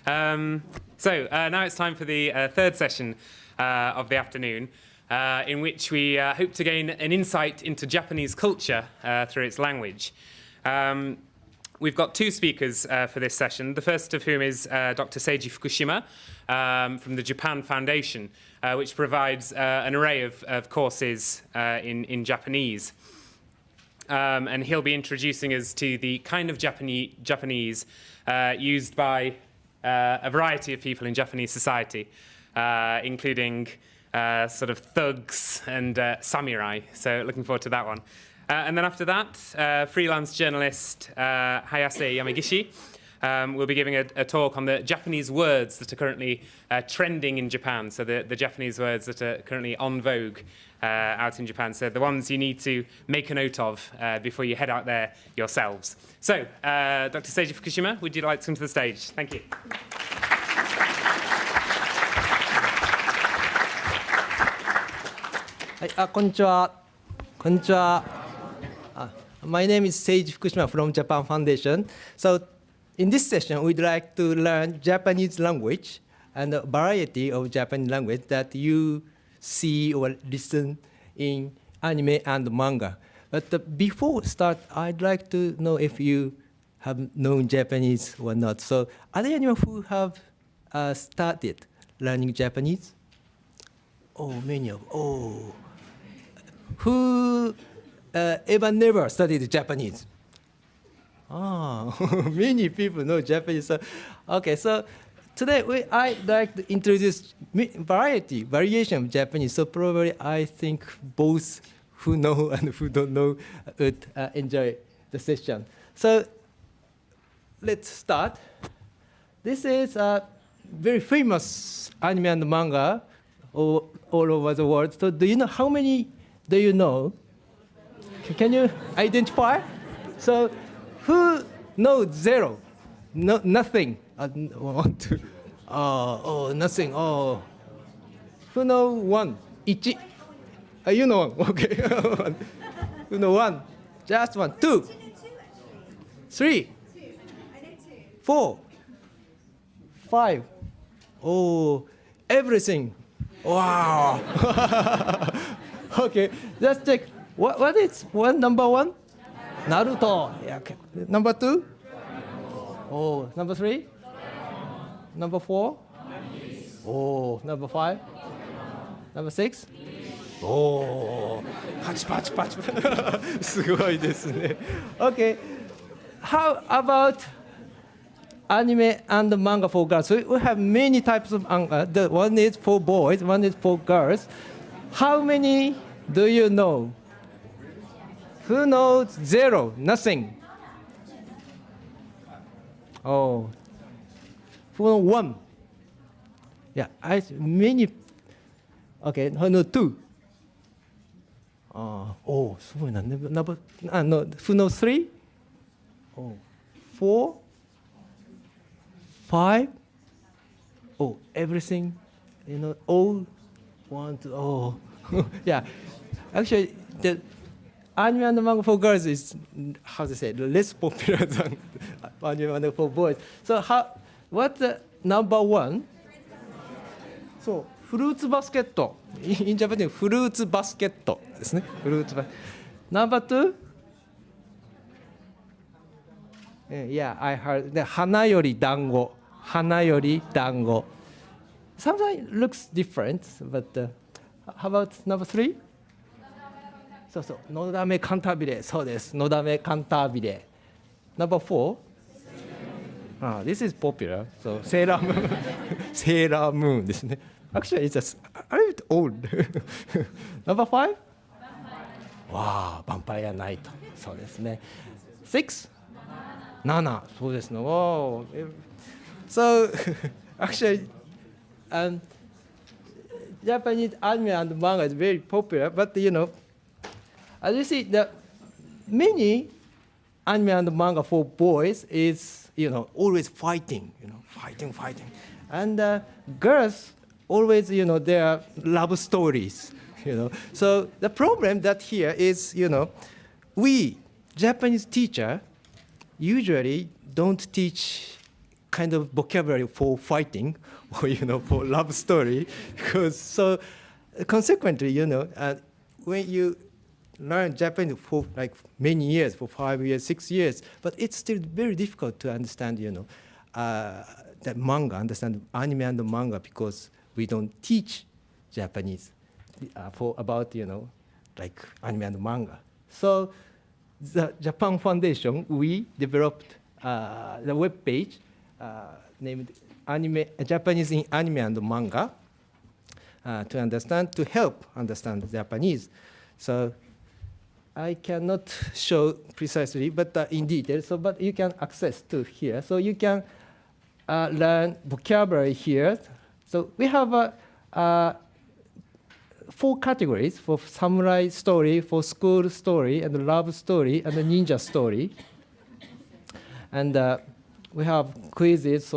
Now it's time for the third session of the afternoon, in which we hope to gain an insight into Japanese culture through its language. We've got two speakers for this session, the first of whom is Dr. Seiji Fukushima from the Japan Foundation, which provides an array of courses in Japanese. And he'll be introducing us to the kind of Japanese used by a variety of people in Japanese society, including sort of thugs and samurai. So looking forward to that one. And then after that, freelance journalist Hayase Yamagishi will be giving a talk on the Japanese words that are currently trending in Japan. So the Japanese words that are currently en vogue out in Japan. So the ones you need to make a note of before you head out there yourselves. So, Dr. Seiji Fukushima, would you like to come to the stage? Thank you. Konnichiwa. Konnichiwa. My name is Seiji Fukushima from Japan Foundation. So in this session, we'd like to learn Japanese language and a variety of Japanese language that you see or listen in anime and manga. But before start, I'd like to know if you have known Japanese or not. So are there anyone who have started learning Japanese? Oh, many of, oh. Who ever never studied Japanese? Ah, many people know Japanese. So, okay, so today I'd like to introduce variation of Japanese. So probably I think both who know and who don't know would enjoy the session. So let's start. This is a very famous anime and manga all over the world. So do you know how many do you know? Can you identify? So who knows zero? No, nothing. One, two. Oh, nothing. Oh. Who know one? Ichi. You know one. Okay. Who know one? Just one. Two. Three. 4. 5. Oh, everything. Wow. Okay, let's check. What is number one? Naruto. Yeah, okay. Number 2? Oh, number 3? Number 4? Oh, number 5? Number 6? Oh, パチパチパチ。すごいですね。Okay, how about anime and manga for girls? So we have many types of manga. The one is for boys, one is for girls. How many do you know? Who knows zero? Nothing. Oh. Who knows one? Yeah, many. Okay, who knows 2? Oh, number, no, who knows 3? Oh, 4? 5? Oh, everything, you know, all 1, 2, oh. Yeah, actually, the anime and manga for girls is, how to say, less popular than anime and manga for boys. So what's the number 1? So, フルーツバスケット。In Japanese, フルーツバスケットですね。フルーツバスケット。Number 2? Yeah, I heard. で、花より団子。花より団子。Sometimes it looks different, but how about number 3? そうそう。のだめカンタービレ。そうです。のだめカンタービレ。Number 4? This is popular. So, セーラームーン。セーラームーンですね。Actually, it's just a little bit old. Number 5? Wow, Vampire Night. そうですね。6? 7. そうですね。Wow. So, actually, Japanese anime and manga is very popular, but you know, as you see, the many anime and manga for boys is, you know, always fighting, you know, fighting. And girls always, you know, their love stories, you know. So the problem that here is, you know, we, Japanese teacher, usually don't teach kind of vocabulary for fighting or, for love story. Because so consequently, when you learn Japanese for like many years, for 5 years, 6 years, but it's still very difficult to understand, that manga, understand anime and manga, because we don't teach Japanese about, like anime and manga. So the Japan Foundation, we developed the web page named Japanese in Anime and Manga to help understand Japanese. So I cannot show precisely, but in detail. So, but you can access to here. So you can learn vocabulary here. So we have 4 categories for samurai story, for school story, and love story, and the ninja story. And we have quizzes,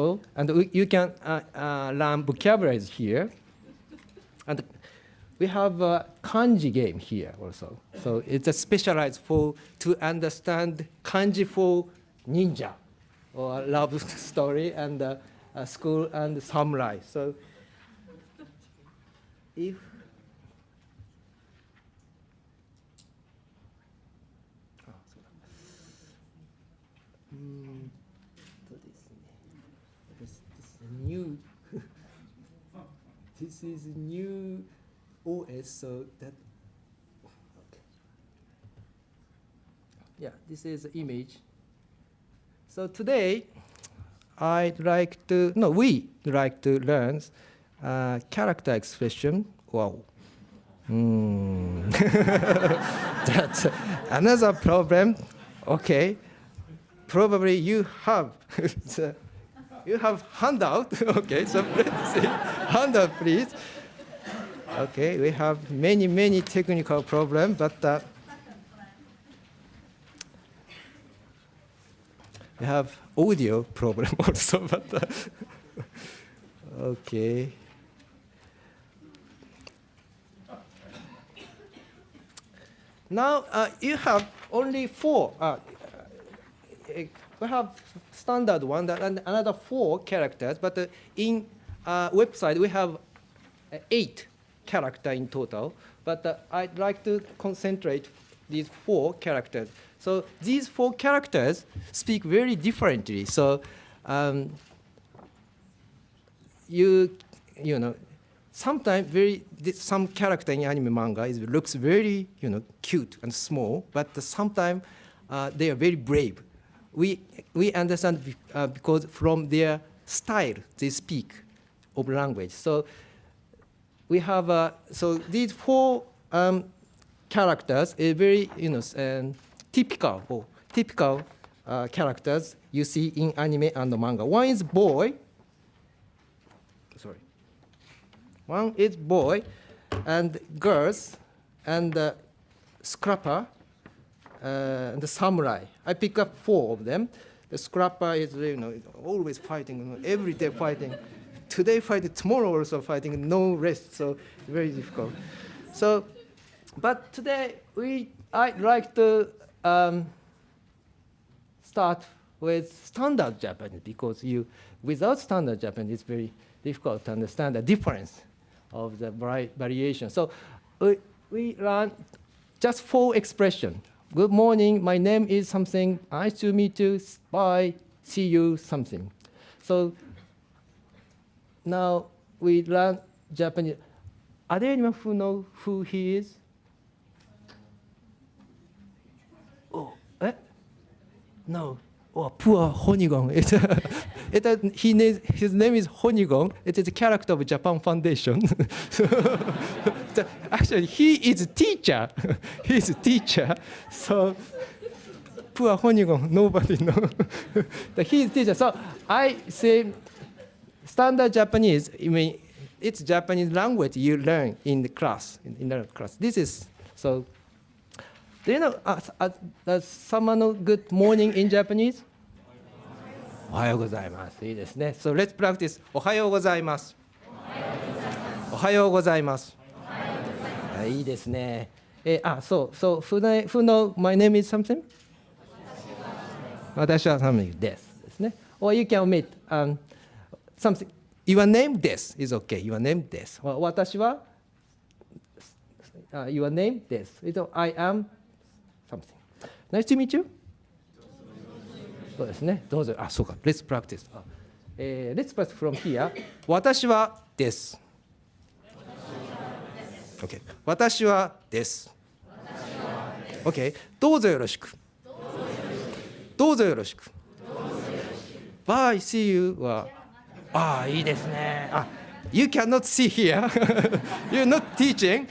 you can learn vocabularies here. And we have a kanji game here also. So it's a specialized to understand kanji for ninja, or love story, and school and samurai. So if new this is new OS, so that okay. Yeah, this is the image. So today we like to learn character expression. Wow. That's another problem. Okay, probably you have handout. Okay, so let's see. Handout, please. Okay, we have many technical problems, but we have audio problem also. But okay. Now you have only 4. We have standard one and another 4 characters, but in website we have 8 characters in total. But I'd like to concentrate these 4 characters. So these 4 characters speak very differently. So sometimes some character in anime manga looks very cute and small, but sometimes they are very brave. We understand because from their style they speak of language. So we have so these 4 characters are very typical characters you see in anime and manga. One is boy. Sorry. One is boy, and girls, and scrapper, and the samurai. I pick up 4 of them. The scrapper is always fighting, every day fighting. Today fighting, tomorrow also fighting, no rest. So very difficult. So, but today I'd like to start with standard Japanese, because without standard Japanese, it's very difficult to understand the difference of the variation. So we learn just 4 expressions. Good morning, my name is something, nice to meet you, bye, see you, something. So now we learn Japanese. Are there anyone who know who he is? Oh, no. Oh, poor Honigon. His name is Honigon. It is a character of Japan Foundation. Actually, he is a teacher. He is a teacher. So poor Honigon, nobody knows. He is a teacher. So I say standard Japanese, it's Japanese language you learn in the class, in the class. This is, so, do you know someone know good morning in Japanese? Ohayou gozaimasu. いいですね. So let's practice. Ohayou gozaimasu. Ohayou gozaimasu. いいですね. So who know my name is something? 私はsomethingですね. or you can omit something. Your name this is okay. Your name this. 私は your name this. I am something. Nice to meet you. そうですね。どうぞ。あ、そうか。Let's practice. Let's practice from here. 私はです。Okay. 私はです。Okay. どうぞよろしく。どうぞよろしく。Bye, see you は、いいですね。You cannot see here. You're not teaching.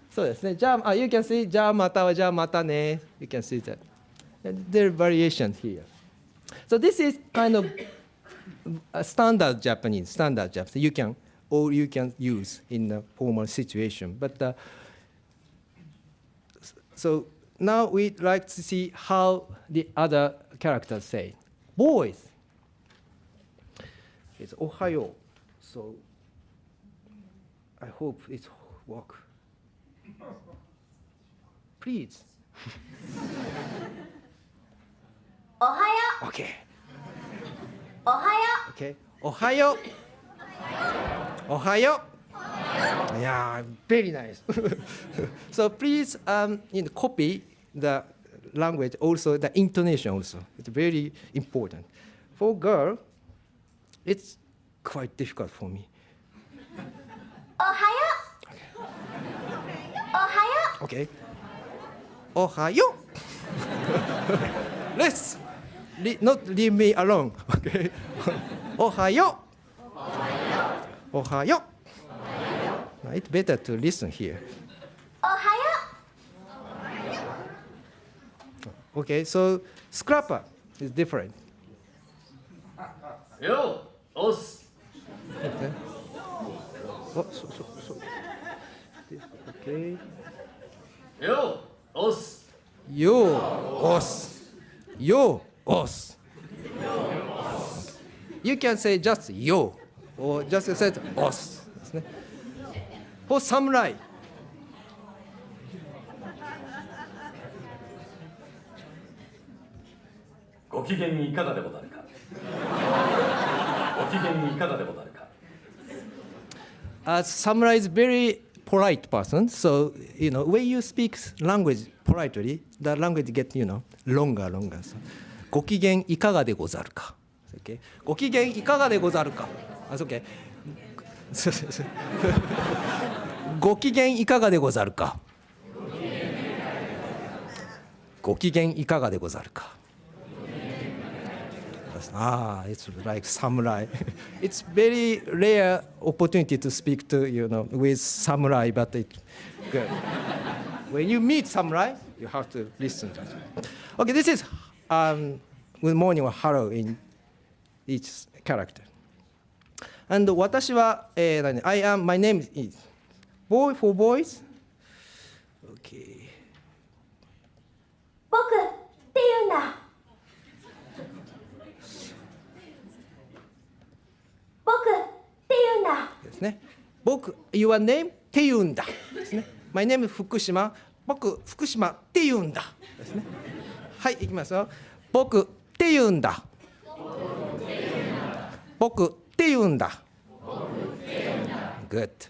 そうですね。じゃあ、you can see. じゃあまたはじゃあまたね。You can see that. There are variations here. So this is kind of a standard Japanese. You can use in a formal situation. But so now we'd like to see how the other characters say. Boys. It's Ohayo. So I hope it works. Please. おはよ Okay. う、おはよ Okay. Ohayo. Ohayo. Yeah, very nice. So please copy the language, also the intonation also. It's very important. For girl, it's quite difficult for me. う。おはよう。おはよ Okay. Ohayo. Let's not leave me alone. Okay. Ohayo. Ohayo. It's better to listen here. う。おはよ Okay, so scrapper is different. よう、おっす。 Okay. So. Okay. よう、おっす。 Yo os. Yo os. You can say just yo or just say os. ですね。For samurai. ご機嫌いかがでござるか。ご機嫌いかがでござるか。Samurai is very polite person, so when you speak language politely, the language get longer. So, ご機嫌いかがでござるか。Okay. ご機嫌いかがでござるか。That's okay. ご機嫌いかがでござるか。ご機嫌いかがでござるか。It's like samurai. It's very rare opportunity to speak to with samurai, but it's good. When you meet samurai, you have to listen to it. Okay, this is good morning or hello in each character. And 私は、my name is boy for boys. Okay. 僕って言うんだ。僕って言うんだ。ですね。僕、your name って言うんだ。ですね。My name is 福島。僕、福島って言うんだ。ですね。はい、いきますよ。僕って言うんだ。僕って言うんだ。Good。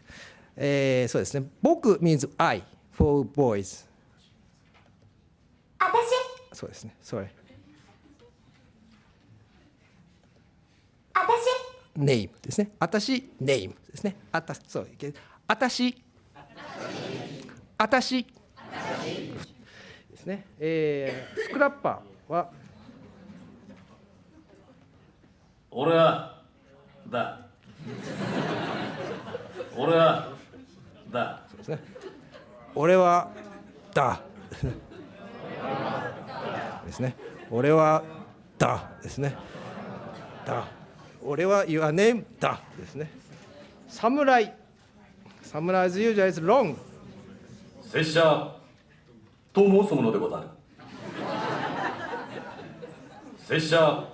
そうですね。僕 means I for boys。あたし、そうですね。Sorry。あたし、name ですね。あたし name ですね。そう。あたしですね。スクラッパーは俺はだ。俺はだ。そうですね。俺はだですね。俺はだですね。だ。俺は your name だですね。侍。侍 is usually is long。拙者と申すものでござる。拙者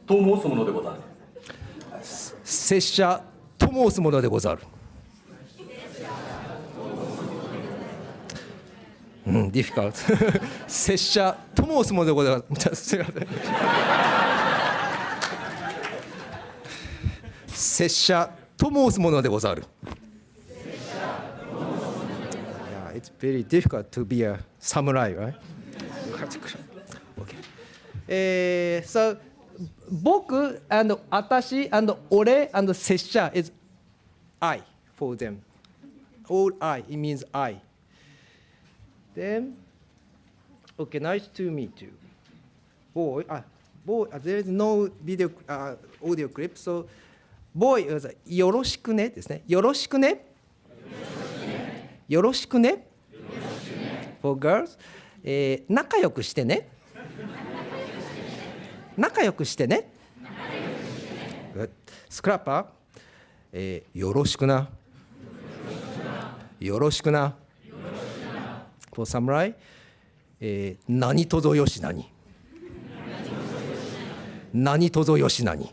と申すものでござる。拙者と申すものでござる。difficult。拙者と申すものでござる。すみません。拙者と申すものでござる。Yeah, it's very difficult to be a samurai, right? Okay. So 僕 and 私 and 俺 and 拙者 is I for them. All I, it means I. Then, okay, nice to meet you. Boy, there is no video, audio clip, so boy is よろしくねですね。よろしくね。よろしくね。For girls、仲良くしてね。仲良くしてね。スクラッパー、よろしくな。よろしくな。For samurai、何とぞよしなに。何とぞよしなに。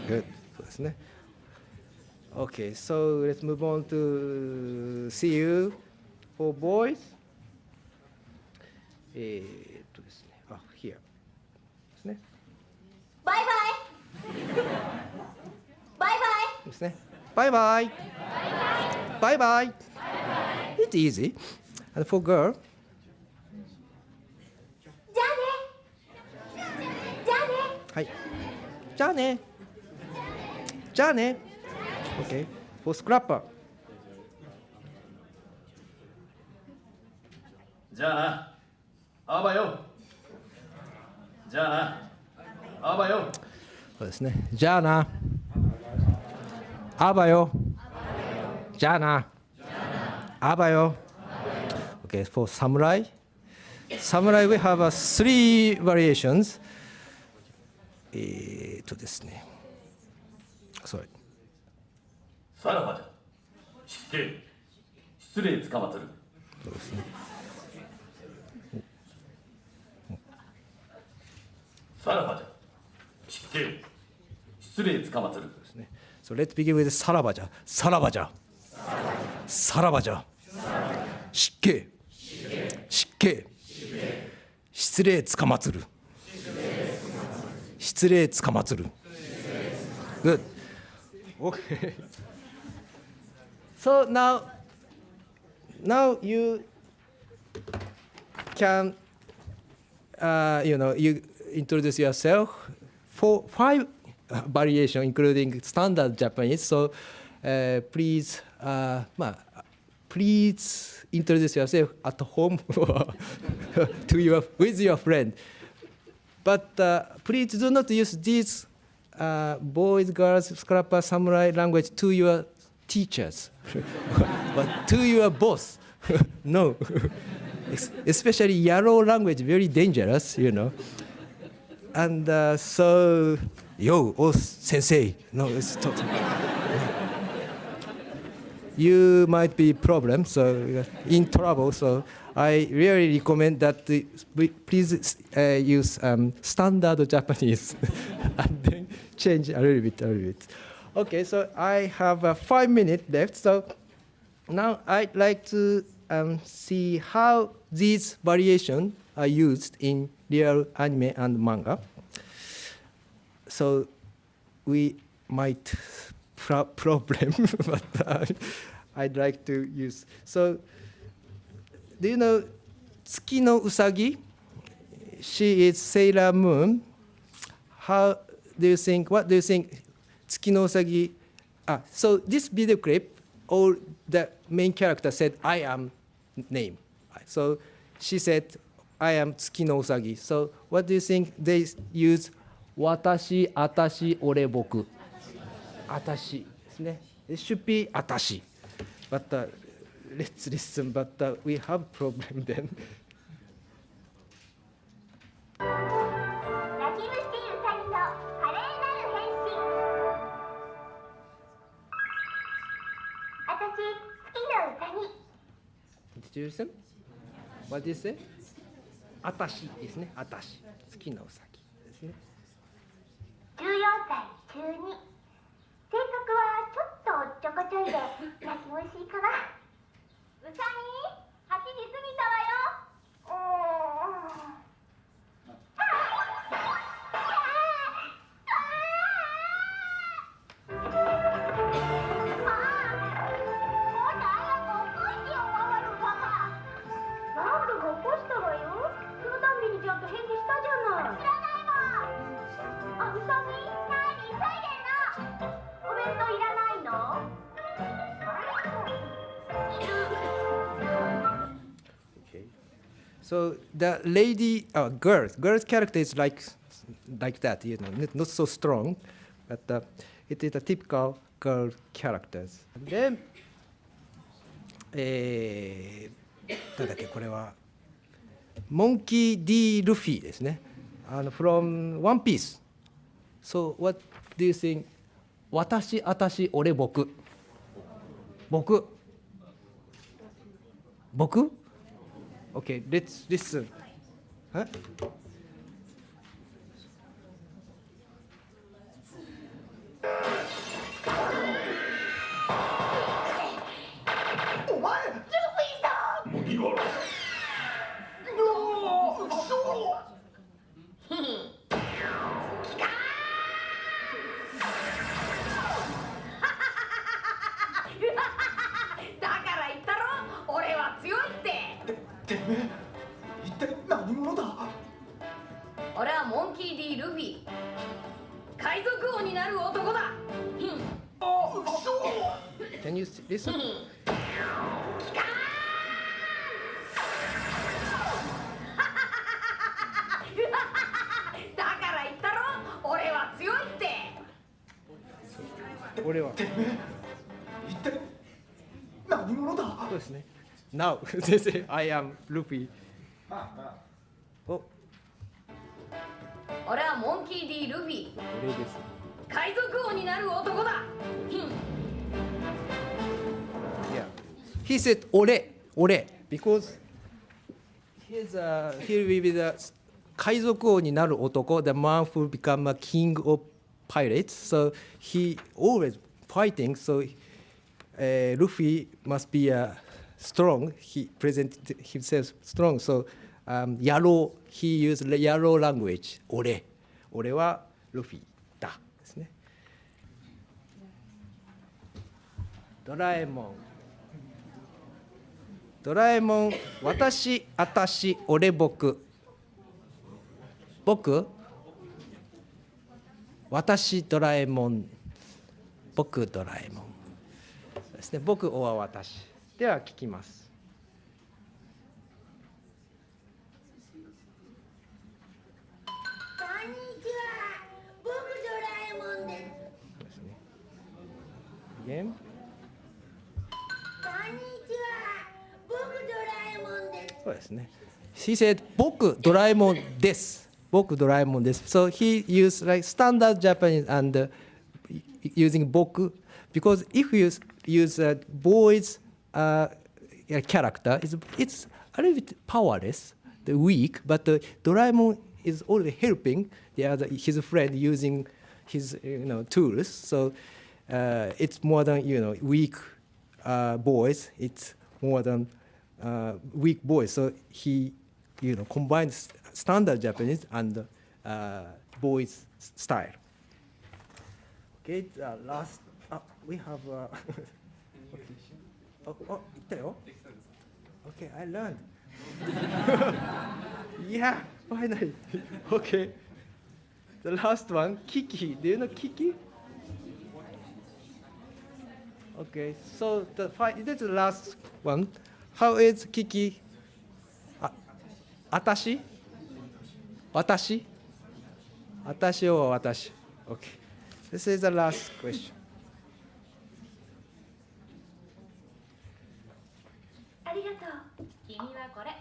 Good. そうですね。Okay, so let's move on to see you for boys. ですね。here ですね。バイバイ。バイバイ。ですね。バイバイ。バイバイ。It's easy. And for girl. じゃあね。じゃあね。はい。じゃあね。じゃあね。Okay. For scrapper. じゃあな。あばよ。じゃあな。あばよ。そうですね。じゃあな。あばよ。じゃあな。あばよ。Okay, for samurai. Samurai, we have three variations. ですね。Sorry. さらばじゃ。失敬。失礼つかまつる。そうですね。さらばじゃ。失敬。失礼つかまつる。So let's begin with さらばじゃ。さらばじゃ。さらばじゃ。失敬。失敬。失礼つかまつる。失礼つかまつる。Good. Okay. So now you can you introduce yourself for 5 variation including standard Japanese. So please please introduce yourself at home or with your friend. But please do not use these boys, girls, scrapper, samurai language to your teachers, but to your boss. No. Especially yellow language, very dangerous, And so, yo, oh, sensei. No, it's totally. You might be problem, so you're in trouble. So I really recommend that please use standard Japanese and then change a little bit. Okay, so I have 5 minutes left. So now I'd like to see how these variations are used in real anime and manga. So we might problem, but I'd like to use. So do you know Tsuki no Usagi? She is Sailor Moon. What do you think Tsuki no Usagi? So this video clip, all the main character said, I am name. So she said, I am Tsuki no Usagi. So what do you think they use? Watashi, atashi, ore, boku. Atashi. It should be atashi. But let's listen, but we have problem then. 泣き虫うさぎの華麗なる変身。私、好きなうさぎ。 Did you listen? What did you say? atashi ですね。atashi。好きなうさぎですね。14歳中2。性格はちょっとおっちょこちょいで泣き虫かな。うさぎ、8時過ぎたわよ。So the lady, girl's character is like that, you know, not so strong, but it is a typical girl characters. And then, なんだっけこれは Monkey D. Luffy ですね。from One Piece. So what do you think? 私、俺、僕。僕 Okay, let's listen. Huh? お前ルフィさん麦わらだから言ったろ、俺は強いって。てめえ一体何者だ俺はモンキー D ルフィ、海賊王になる男だ。Can you listen? だから言ったろ、俺は強いって。俺はてめえ一体何者だそうですね。Now, they say I am Luffy. お、俺はモンキー D ルフィ、俺です。海賊王になる男だ。 Yeah. He said 俺 because he will be the 海賊王になる男 the man who become a king of pirates. So he always fighting. So Luffy must be strong. He presented himself strong. So Yaro, he used Yaro language. 俺はルフィだですね。ドラえもん、私、俺、僕、私、ドラえもん、僕、ドラえもんですね。僕、おは私。では聞きます。こんにちは。僕ドラえもんです。ですね。Again. こんにちは。僕ドラえもんです。そうですね。He said 僕ドラえもんです。僕ドラえもんです。So he used like standard Japanese and using 僕 because if you use a boy's character, it's a little bit powerless, the weak, but Doraemon is already helping his friend using his tools. So it's more than weak boys. It's more than weak boys. So he combines standard Japanese and boys style. Okay, the last we have okay. 言ったよ Okay, I learned. Yeah, finally. Okay. The last one, Kiki. Do you know Kiki? Okay, so that's the last one. How is Kiki? 私 私 私を私 Okay. This is the last question. ありがとう。君はこれ。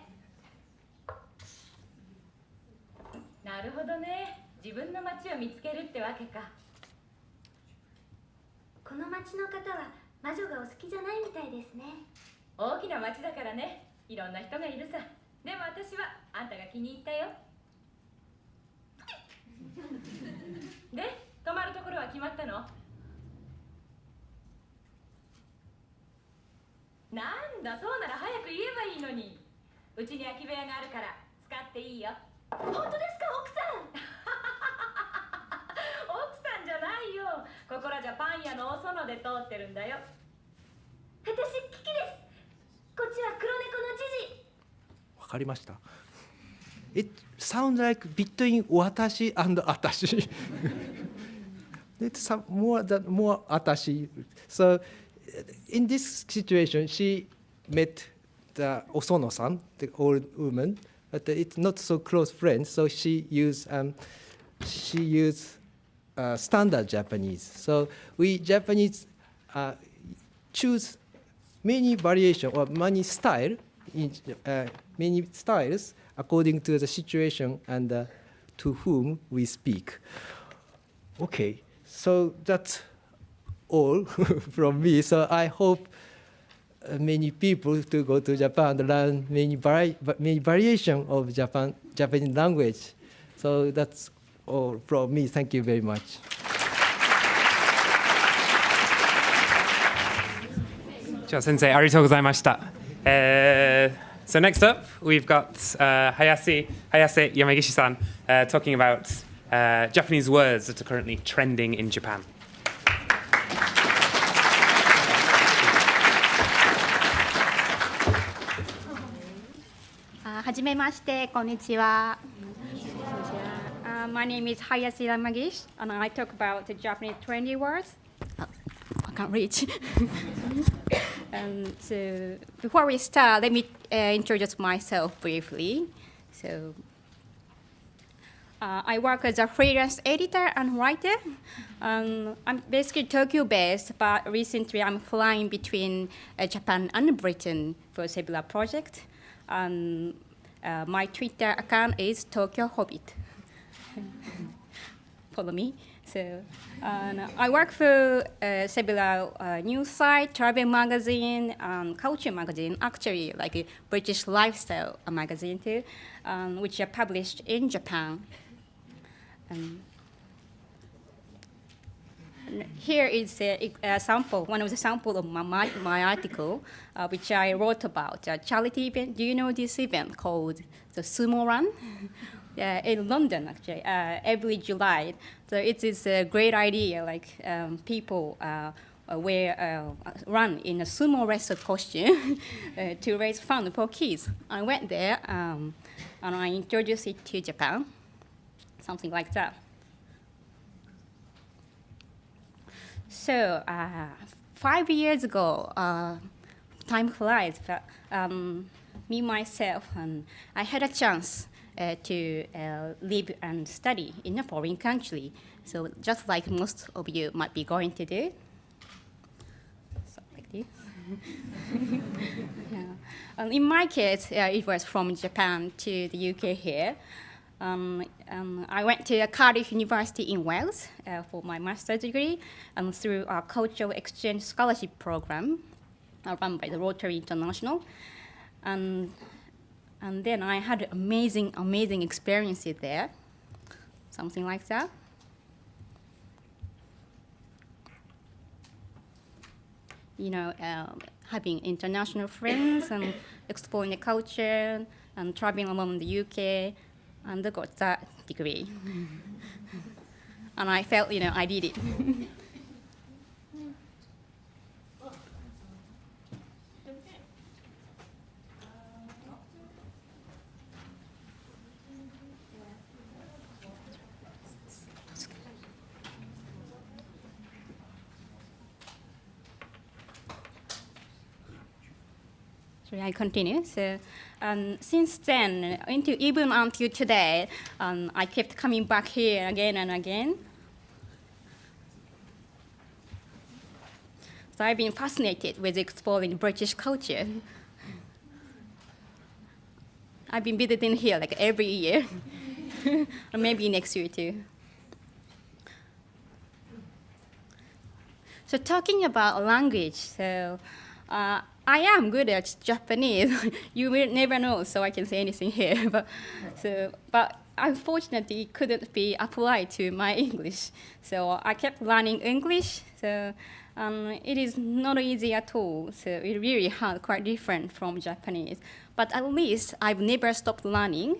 なるほどね。自分の街を見つけるってわけか。この町の方は魔女がお好きじゃないみたいですね。大きな街だからね。いろんな人がいるさ。でも私はあんたが気に入ったよ。で、泊まるところは決まったの？なんだ、そうなら早く言えばいいのに。うちに空き部屋があるから使っていいよ。本当ですか、奥さん。奥さんじゃないよ。ここらじゃパン屋のお園で通ってるんだよ。私、キキです。こっちは黒猫のジジ。わかりました。It sounds like between 私 and 私。It's some more than more 私。So in this situation, she met the Osono-san, the old woman, but it's not so close friends. So she used standard Japanese. So we Japanese choose many variation or many style in many styles according to the situation and to whom we speak. Okay, so that's all from me. So I hope many people to go to Japan and learn many variation of Japanese language. So that's all from me. Thank you very much. Sensei, arigatou gozaimashita. So next up, we've got Hayase Yamagishi-san talking about Japanese words that are currently trending in Japan. はじめまして、こんにちは。My name is Hayase Yamagishi, and I talk about the Japanese trendy words. I can't reach. So before we start, let me introduce myself briefly. So I work as a freelance editor and writer. I'm basically Tokyo-based, but recently I'm flying between Japan and Britain for several projects. My Twitter account is Tokyo Hobbit. Follow me. So I work for several news sites, travel magazine, culture magazine, actually like a British lifestyle magazine too, which are published in Japan. Here is a sample, one of the samples of my article, which I wrote about a charity event. Do you know this event called the Sumo Run? In London, actually, every July. So it is a great idea, like people run in a sumo wrestler costume to raise funds for kids. I went there and I introduced it to Japan, something like that. So 5 years ago, time flies, but me, myself, and I had a chance to live and study in a foreign country. So just like most of you might be going to do. So like this. Yeah. In my case, it was from Japan to the UK here. I went to Cardiff University in Wales for my master's degree, and through our cultural exchange scholarship program run by the Rotary International. And then I had amazing experiences there, something like that. You know, having international friends and exploring the culture and traveling around the UK, and I got that degree. And I felt, I did it. I continue. So since then, even until today, I kept coming back here again and again. So I've been fascinated with exploring British culture. I've been visiting here like every year, or maybe next year too. So talking about language, so I am good at Japanese. You will never know, so I can say anything here. But unfortunately, it couldn't be applied to my English. So I kept learning English. So it is not easy at all. So it really hard, quite different from Japanese. But at least I've never stopped learning.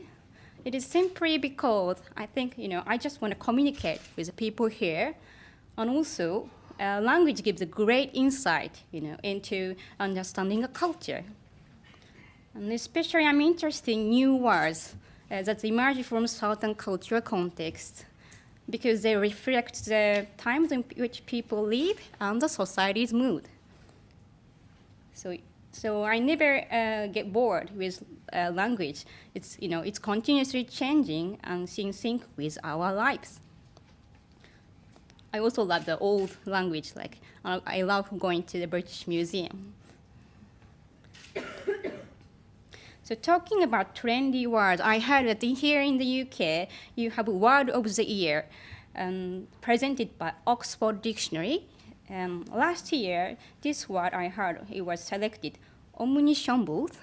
It is simply because I think, I just want to communicate with the people here, and also language gives a great insight, into understanding a culture. And especially I'm interested in new words that emerge from certain cultural contexts because they reflect the times in which people live and the society's mood. So So I never get bored with language. It's continuously changing and in sync with our lives. I also love the old language. Like I love going to the British Museum. So talking about trendy words, I heard that here in the UK you have Word of the Year, presented by Oxford Dictionary. Last year, this word I heard it was selected omniscience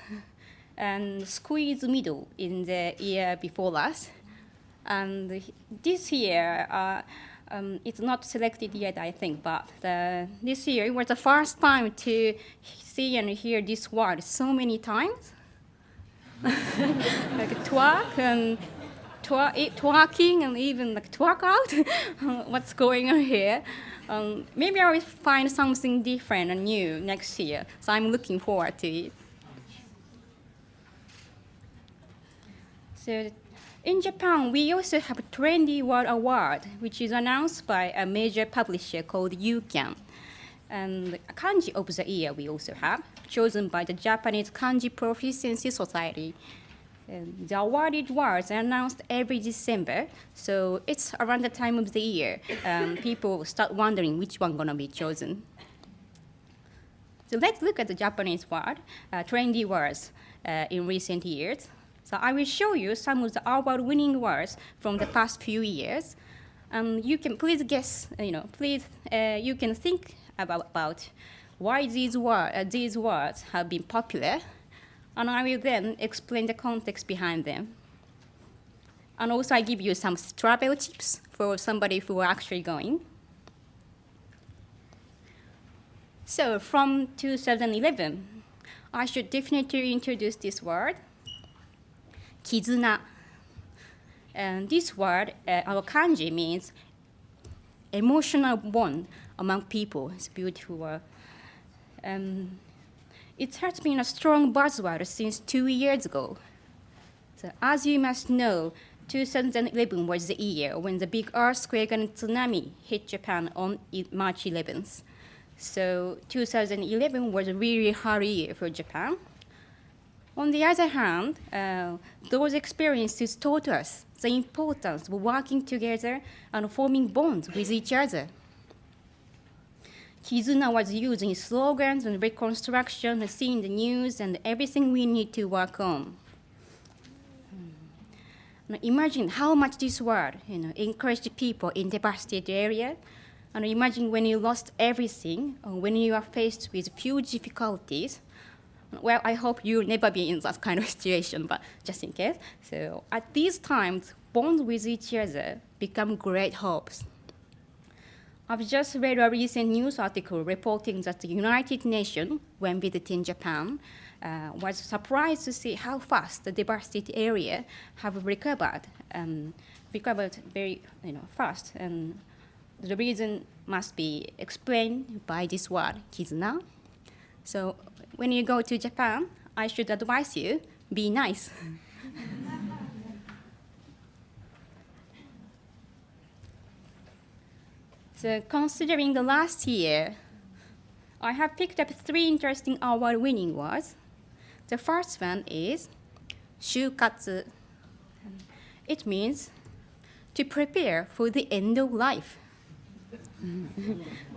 and squeeze middle in the year before last. And this year, it's not selected yet, I think, but this year it was the first time to see and hear this word so many times. Like twerk and twerking and even like twerk out. What's going on here? Maybe I will find something different and new next year. So I'm looking forward to it. So in Japan, we also have a Trendy Word Award, which is announced by a major publisher called YouCan. And Kanji of the Year we also have, chosen by the Japanese Kanji Proficiency Society. The awarded words are announced every December, so it's around the time of the year. People start wondering which one gonna be chosen. So let's look at the Japanese word, trendy words in recent years. So I will show you some of the award-winning words from the past few years. You can please guess, you can think about why these words have been popular. And I will then explain the context behind them. And also I give you some travel tips for somebody who are actually going. So from 2011, I should definitely introduce this word, kizuna. And this word, our kanji, means emotional bond among people. It's a beautiful word. It has been a strong buzzword since 2 years ago. So as you must know, 2011 was the year when the big earthquake and tsunami hit Japan on March 11th. So 2011 was a really hard year for Japan. On the other hand, those experiences taught us the importance of working together and forming bonds with each other. Kizuna was used in slogans and reconstruction, seeing the news and everything we need to work on. Now imagine how much this word encouraged people in devastated area. And imagine when you lost everything, or when you are faced with few difficulties. Well, I hope you'll never be in that kind of situation, but just in case. So at these times, bonds with each other become great hopes. I've just read a recent news article reporting that the United Nations, when visiting Japan, was surprised to see how fast the devastated area have recovered very fast. And the reason must be explained by this word, kizuna. So when you go to Japan, I should advise you, be nice. So considering the last year, I have picked up 3 interesting award-winning words. The first one is shukatsu. It means to prepare for the end of life.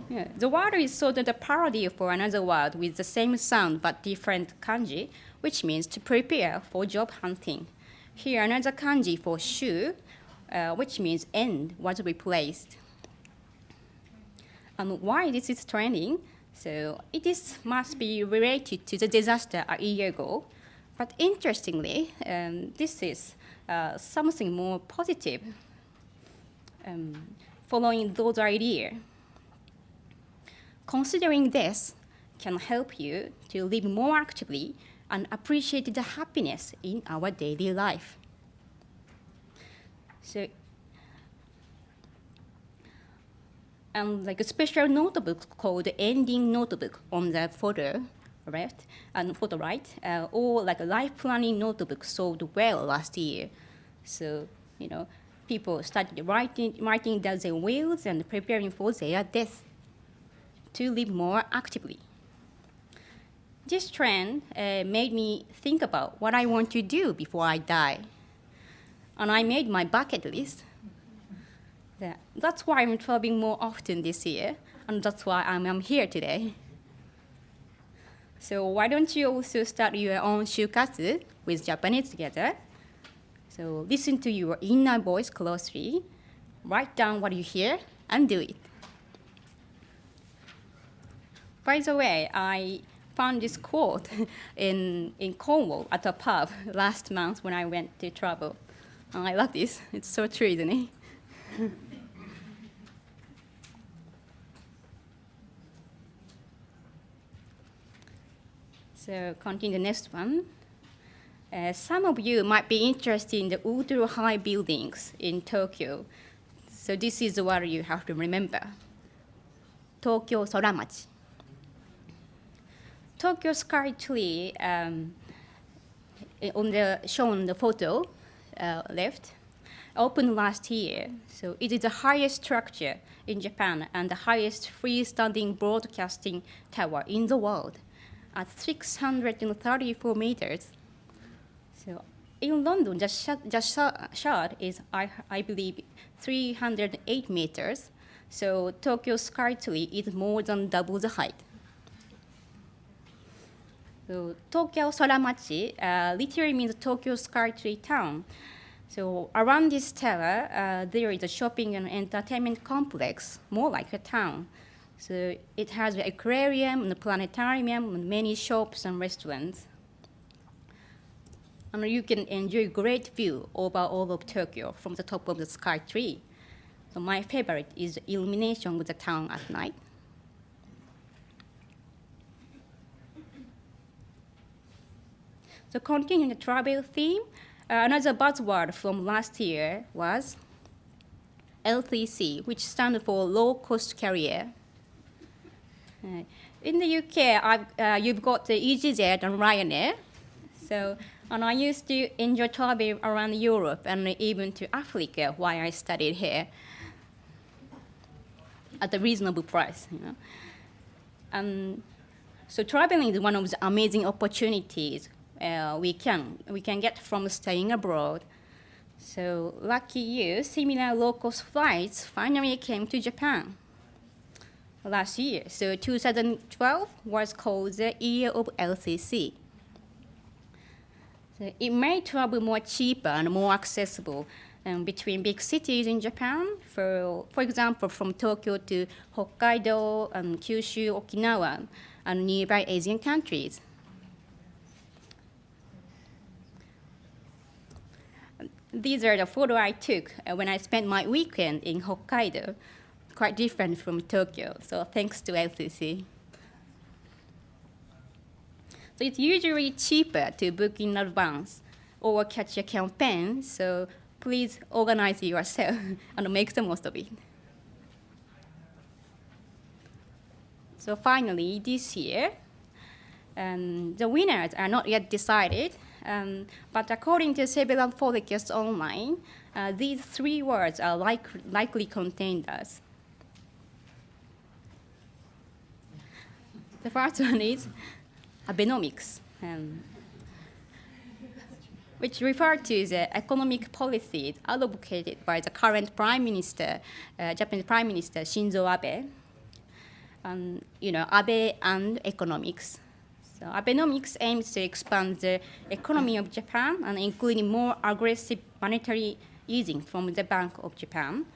Yeah, the word is sort of a parody for another word with the same sound but different kanji, which means to prepare for job hunting. Here, another kanji for shu, which means end, was replaced. And why this is trending? So must be related to the disaster a year ago. But interestingly, this is something more positive following those ideas. Considering this can help you to live more actively and appreciate the happiness in our daily life. So, and like a special notebook called Ending Notebook on the photo left and photo right, or like a life planning notebook sold well last year. So people started writing down their wills and preparing for their death to live more actively. This trend made me think about what I want to do before I die. And I made my bucket list. That's why I'm traveling more often this year, and that's why I'm here today. So why don't you also start your own shukatsu with Japanese together? So listen to your inner voice closely, write down what you hear, and do it. By the way, I found this quote in Cornwall at a pub last month when I went to travel. I love this. It's so true, isn't it? So continue the next one. Some of you might be interested in the ultra-high buildings in Tokyo. So this is what you have to remember. Tokyo Soramachi. Tokyo Sky Tree, shown in the photo left, opened last year. So it is the highest structure in Japan and the highest freestanding broadcasting tower in the world at 634 meters. So in London, the shard is, I believe, 308 meters. So Tokyo Sky Tree is more than double the height. So Tokyo Soramachi literally means Tokyo Sky Tree Town. So around this tower, there is a shopping and entertainment complex, more like a town. So it has an aquarium and a planetarium and many shops and restaurants. And you can enjoy great view over all of Tokyo from the top of the Sky Tree. So my favorite is the illumination of the town at night. So continuing the travel theme, another buzzword from last year was LCC, which stands for low cost carrier. In the UK, you've got the EasyJet and Ryanair. And I used to enjoy traveling around Europe and even to Africa while I studied here at a reasonable price. So traveling is one of the amazing opportunities we can get from staying abroad. So lucky you, similar low-cost flights finally came to Japan last year. So 2012 was called the year of LCC. So it made travel more cheaper and more accessible between big cities in Japan. For example, from Tokyo to Hokkaido and Kyushu, Okinawa, and nearby Asian countries. These are the photos I took when I spent my weekend in Hokkaido, quite different from Tokyo, so thanks to LCC. So it's usually cheaper to book in advance or catch a campaign, so please organize yourself and make the most of it. So finally, this year, the winners are not yet decided, but according to several forecasts online, these three words are likely contenders. The first one is Abenomics, which refer to the economic policies advocated by the current Prime Minister, Japanese Prime Minister Shinzo Abe. Abe and economics. So Abenomics aims to expand the economy of Japan and including more aggressive monetary easing from the Bank of Japan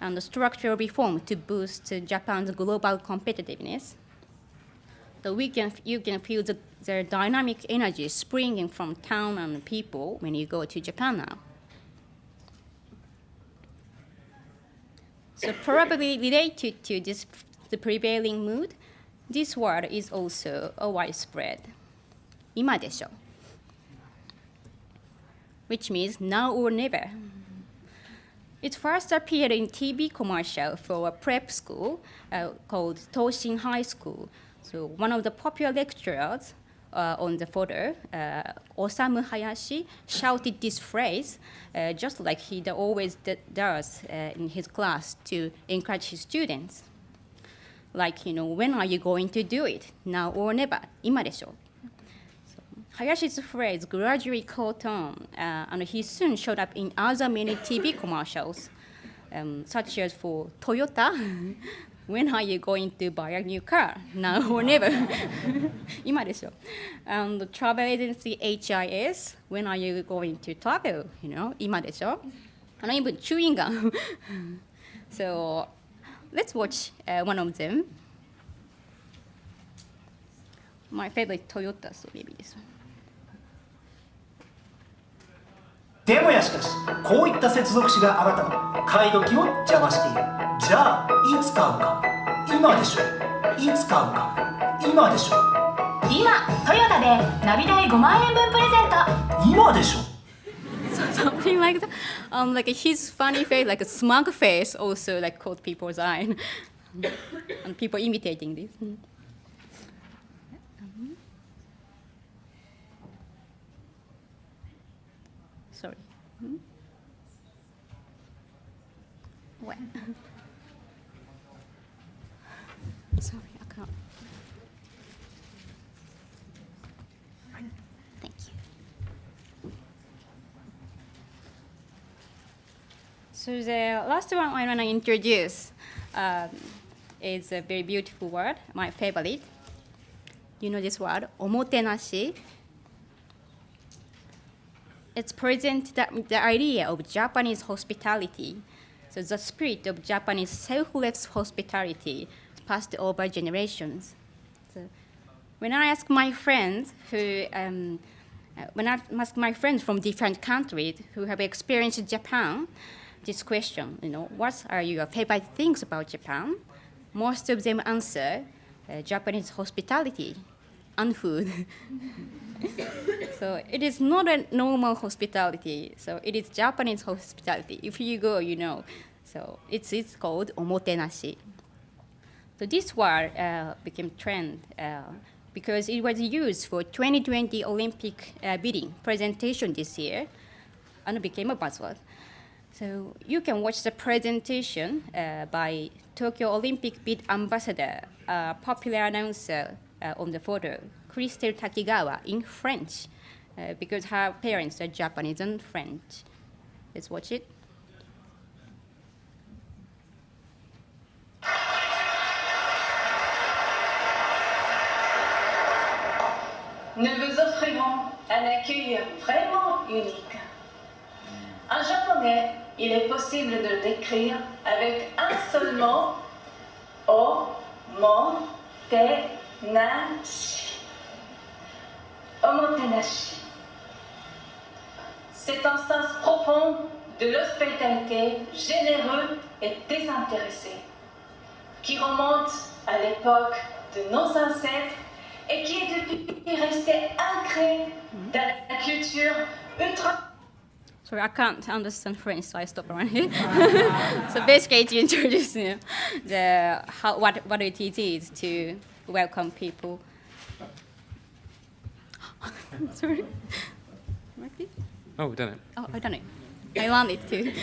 and the structural reform to boost Japan's global competitiveness. So you can feel the dynamic energy springing from town and people when you go to Japan now. So probably related to the prevailing mood, this word is also a widespread, 今でしょ, which means now or never. It first appeared in TV commercial for a prep school called Toshin High School. So one of the popular lecturers on the photo, Osamu Hayashi, shouted this phrase just like he always does in his class to encourage his students. Like, when are you going to do it? Now or never, 今でしょ. Hayashi's phrase gradually caught on, and he soon showed up in other many TV commercials, such as for Toyota, when are you going to buy a new car? Now or never. 今でしょ. And the travel agency HIS, when are you going to travel? 今でしょ. And even chewing gum. So let's watch one of them. My favorite Toyota, so maybe this one. でもやしかし、こういった接続詞があなたの買い時を邪魔している。じゃあ、いつ買うか。今でしょ。いつ買うか。今でしょ。今トヨタでナビ代5万円分プレゼント。今でしょ。Something like that. Like his funny face, like a smug face, also like caught people's eye, and people imitating this. Sorry. What? Sorry, I can't. Thank you. So the last one I want to introduce is a very beautiful word, my favorite. You know this word, omotenashi. It's present the idea of Japanese hospitality. So the spirit of Japanese selfless hospitality passed over generations. So when I ask my friends from different countries who have experienced Japan, this question, what are your favorite things about Japan? Most of them answer Japanese hospitality and food. So it is not a normal hospitality. So it is Japanese hospitality. If you go, So it's called omotenashi. So this word became trend because it was used for 2020 Olympic bidding presentation this year, and it became a buzzword. So you can watch the presentation by Tokyo Olympic bid ambassador, popular announcer on the photo, Christelle Takigawa, in French, because her parents are Japanese and French. Let's watch it. Nous vous offrirons un accueil vraiment unique. En japonais, il est possible de le décrire avec un seul mot, omotenashi. Omotenashi. C'est un sens profond de l'hospitalité généreux et désintéressé, qui remonte à l'époque de nos ancêtres et qui est depuis resté ancré dans la culture ultra. Sorry, I can't understand French, so I stop around here. So basically, to introduce what it is to welcome people. Sorry, like this? Oh, we've done it. Oh, I done it. I learned it too.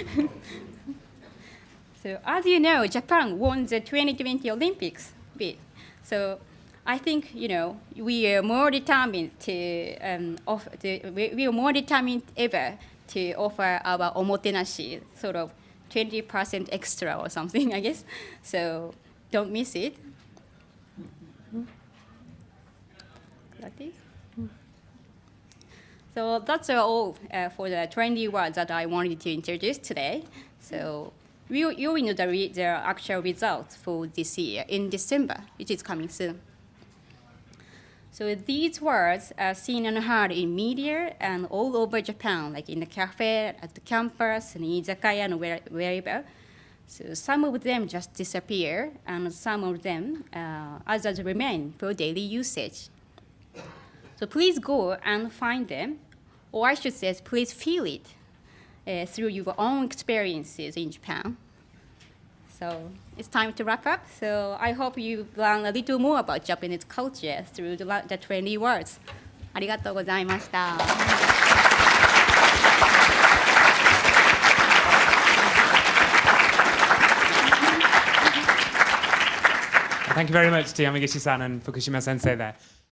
So as you know, Japan won the 2020 Olympics bid. So I think we are more determined we are more determined ever to offer our omotenashi, sort of 20% extra or something, I guess. So don't miss it. Like this. So that's all for the trendy words that I wanted to introduce today. So you will know the actual results for this year in December, which is coming soon. So these words are seen and heard in media and all over Japan, like in the cafe, at the campus, in izakaya, and wherever. So some of them just disappear, and some of them, others remain for daily usage. So please go and find them, or I should say, please feel it through your own experiences in Japan. So it's time to wrap up. So I hope you learn a little more about Japanese culture through the trendy words. ありがとうございました。Thank you very much to Yamagishi-san and Fukushima-sensei there.